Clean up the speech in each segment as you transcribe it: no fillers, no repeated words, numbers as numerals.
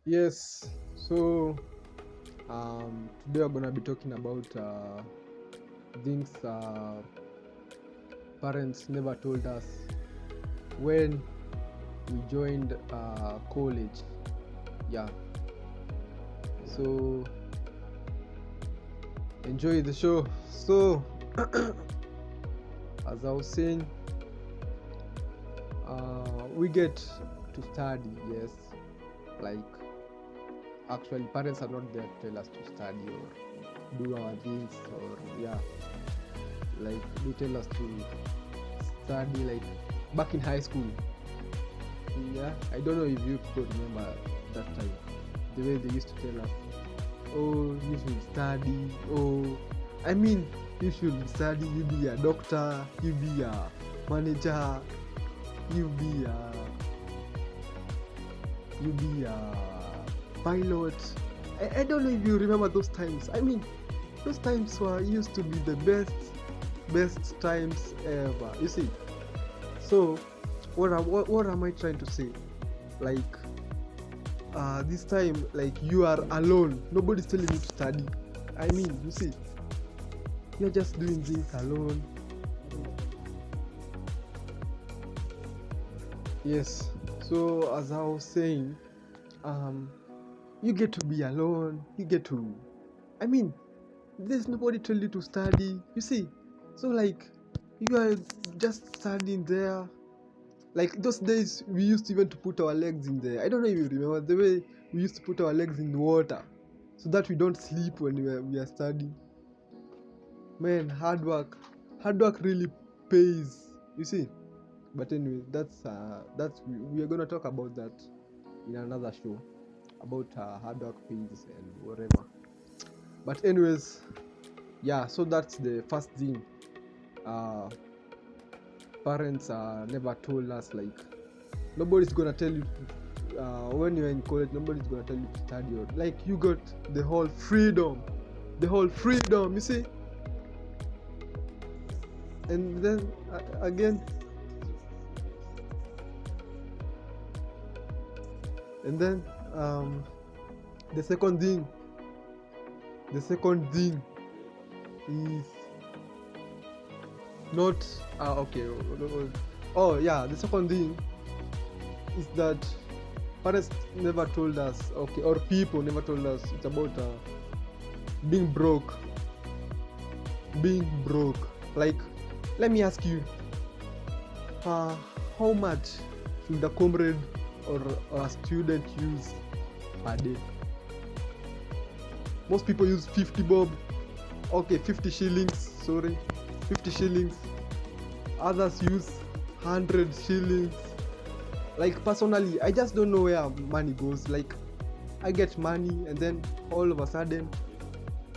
Yes, so today we're gonna be talking about things parents never told us when we joined college. Yeah, so enjoy the show. So, as I was saying, we get to study, yes, like actually, parents are not there to tell us to study or do our things, or yeah, like they tell us to study like back in high school. Yeah, I don't know if you people remember that time, the way they used to tell us, oh, you should study, oh, I mean, you should study, you be a doctor, you be a manager, you be a pilot. I don't know if you remember those times. I mean, those times were used to be the best times ever. You see. So, what am I trying to say? Like, this time, like you are alone. Nobody's telling you to study. I mean, you see, you're just doing things alone. Yes. So as I was saying, you get to be alone. You get to. I mean, there's nobody tell you to study. You see. So like, you are just standing there. Like those days, we used even to put our legs in there. I don't know if you remember the way we used to put our legs in water so that we don't sleep when we are studying. Man, hard work really pays. You see. But anyway, that's we are gonna talk about that in another show about hard work pays and whatever. But anyways, yeah. So that's the first thing. Uh, Parents never told us, like nobody's gonna tell you when you're in college. Nobody's gonna tell you to study, or like you got the whole freedom. You see. And then again, and then the second thing is not okay. Oh yeah, the second thing is that parents never told us, okay, or people never told us. It's about being broke. Like, let me ask you, how much should a comrade or a student use per day? Most people use 50 bob. Okay, 50 shillings. Sorry, 50 shillings. Others use 100 shillings. Like personally, I just don't know where money goes. Like, I get money and then all of a sudden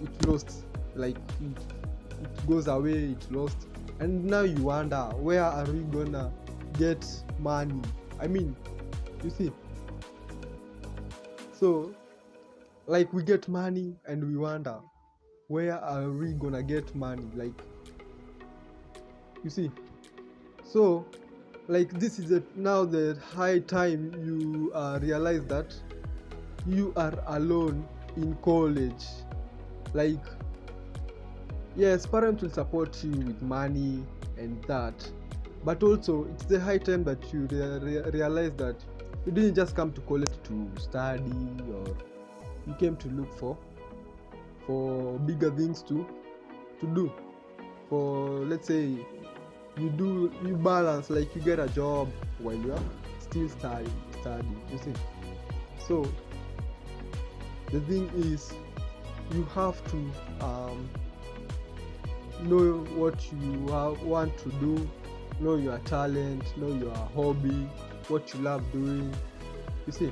it lost. Like it goes away, it lost. And now you wonder, where are we gonna get money? I mean, you see. So, like, we get money and we wonder, where are we gonna get money? Like, you see. So, like, this is now the high time you realize that you are alone in college. Like, yes, parents will support you with money and that, but also it's the high time that you realize that you didn't just come to college to study, or you came to look for bigger things to do. For, let's say, you balance, like you get a job while you are still studying, you see. So the thing is, you have to know what you want to do, know your talent, know your hobby, what you love doing, you see.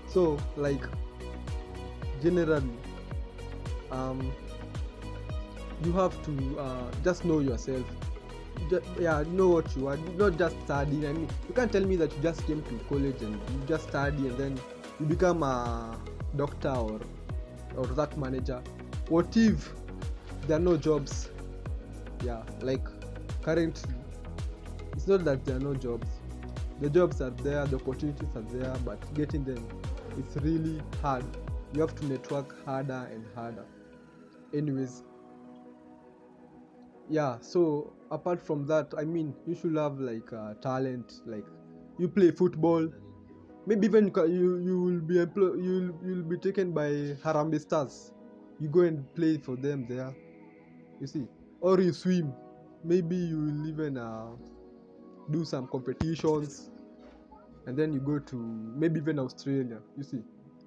So like, generally, you have to just know yourself. Know what you want, not just study. I mean, you can't tell me that you just came to college and you just study and then you become a doctor or that manager. What if there are no jobs? Yeah, like currently, it's not that there are no jobs. The jobs are there, the opportunities are there, but getting them it's really hard. You have to network harder and harder. Anyways, yeah, so apart from that, I mean, you should have like talent, like you play football. Maybe even you will be you'll be taken by Harambee Stars. You go and play for them there, you see. Or you swim. Maybe you will even do some competitions, and then you go to maybe even Australia, you see.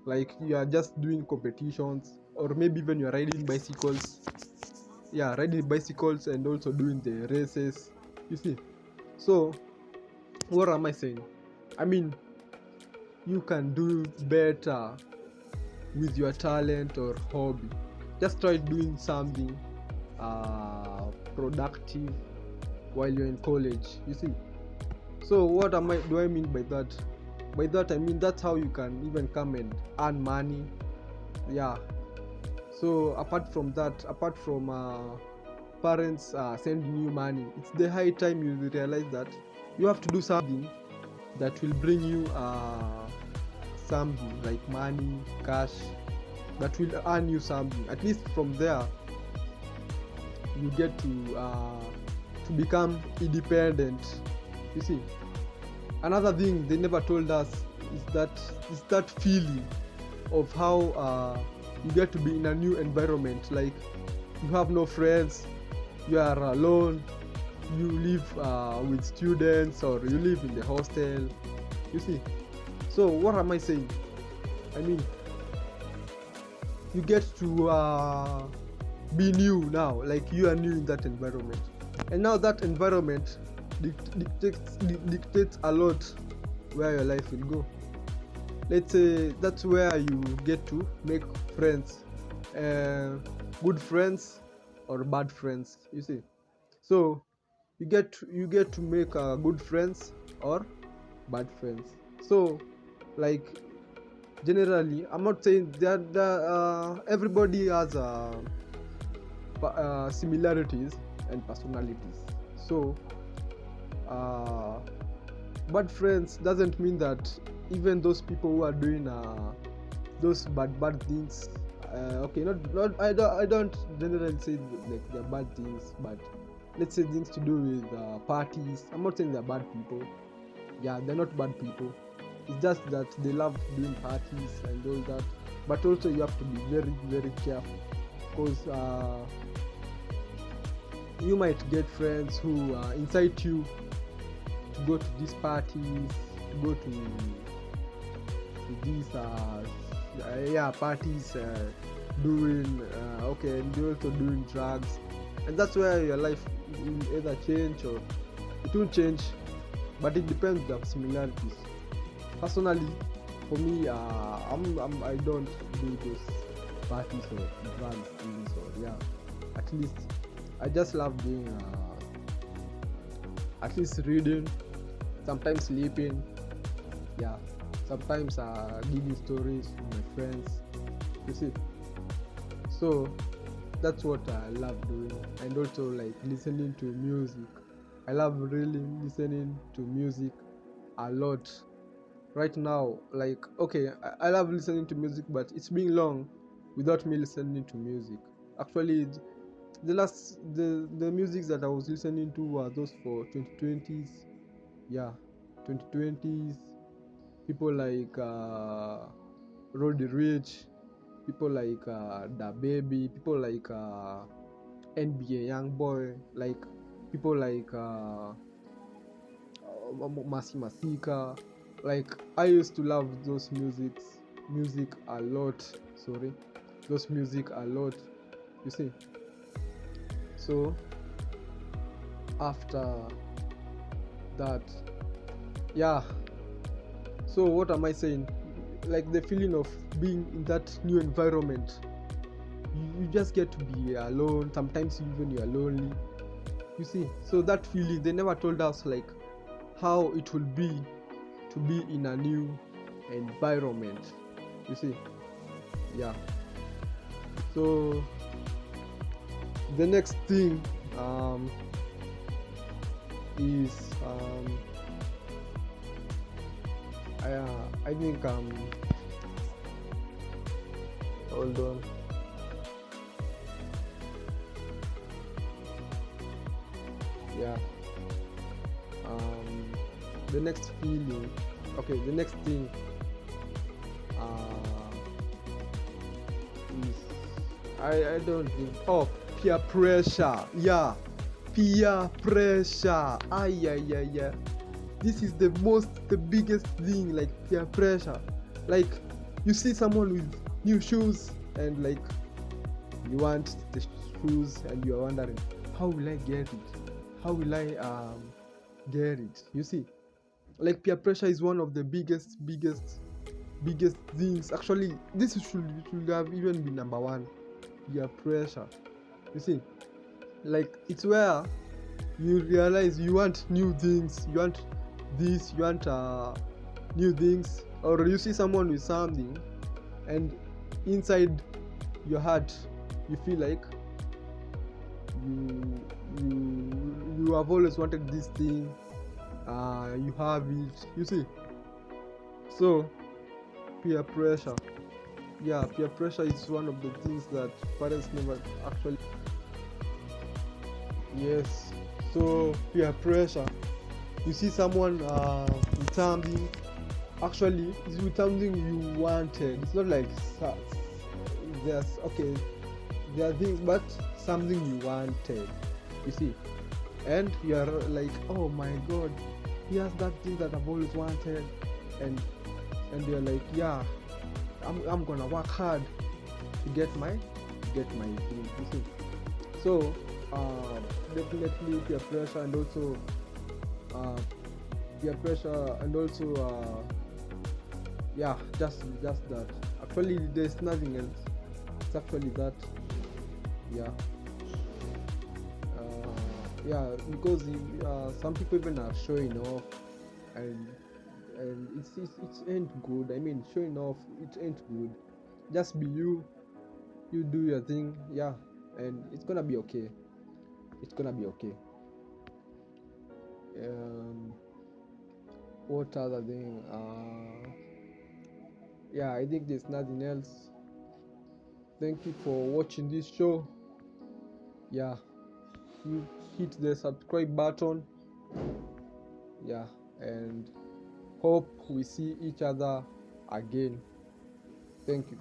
Like you are just doing competitions, or maybe even you are riding bicycles. Yeah, riding bicycles and also doing the races, you see. So what am I saying? I mean, you can do better with your talent or hobby. Just try doing something productive while you're in college, you see. So what do I mean by that? By that I mean that's how you can even come and earn money. Yeah. So apart from that, apart from parents sending you money, it's the high time you realize that you have to do something that will bring you something like money, cash, that will earn you something. At least from there, you get to become independent. You see, another thing they never told us is that feeling of how you get to be in a new environment. Like you have no friends, you are alone, you live with students, or you live in the hostel. You see. So what am I saying? I mean, you get to be new now. Like you are new in that environment, and now that environment dictates a lot where your life will go. Let's say that's where you get to make friends, good friends or bad friends. You see. So you get to make good friends or bad friends. So like generally, I'm not saying that everybody has similarities and personalities. So bad friends doesn't mean that even those people who are doing those bad things, okay, not I don't generally say like they're bad things, but let's say things to do with parties. I'm not saying they're bad people. Yeah, they're not bad people. It's just that they love doing parties and all that. But also you have to be very, very careful, because you might get friends who incite you to go to these parties, to go to these parties, doing okay, and you're also doing drugs, and that's where your life will either change or it won't change, but it depends on the similarities. Personally, for me, I don't do those parties or drugs things, or yeah, at least I just love doing at least reading, sometimes sleeping, yeah, sometimes giving stories to my friends, you see. So that's what I love doing, and also like listening to music. I love really listening to music a lot. Right now, like okay, I love listening to music, but it's been long without me listening to music. Actually, the music that I was listening to were those for 2020s. Yeah, 2020s. People like Roddy Rich, people like Da Baby, people like NBA Youngboy, like people like Masi Masika. Like I used to love those music a lot. Sorry, those music a lot. You see. So after that, yeah. So what am I saying? Like the feeling of being in that new environment, you just get to be alone. Sometimes even you are lonely. You see. So that feeling, they never told us like how it will be to be in a new environment. You see. Yeah. So the next thing is I think Hold on. Yeah. The next feeling. Okay. The next thing. Uh, is I don't think. Oh, peer pressure. Yeah. Peer pressure. Yeah. This is the biggest thing, like peer pressure. Like, you see someone with new shoes and like you want the shoes and you are wondering, how will I get it? How will I get it? You see, like peer pressure is one of the biggest things. Actually, this should have even been number one. Peer pressure. You see, like it's where you realize you want new things, you want this, you want new things, or you see someone with something, and inside your heart you feel like you you have always wanted this thing. You have it. You see, so peer pressure. Yeah, peer pressure is one of the things that parents never actually. Yes. So peer pressure. You see someone with something. Actually, it's with something you wanted. It's not like there's okay. There are things, but something you wanted. You see, and you are like, oh my god, he has that thing that I've always wanted, and you're like, yeah, I'm gonna work hard to get my thing. You see, so definitely peer pressure, and also uh, yeah, just that. Actually, there's nothing else. It's actually that. Yeah. Yeah, because some people even are showing off, and it's ain't good. I mean, showing off, it ain't good. Just be you. You do your thing. Yeah, and it's gonna be okay. It's gonna be okay. Um, what other thing? Yeah, I think there's nothing else. Thank you for watching this show. Yeah, you hit the subscribe button. Yeah, and hope we see each other again. Thank you.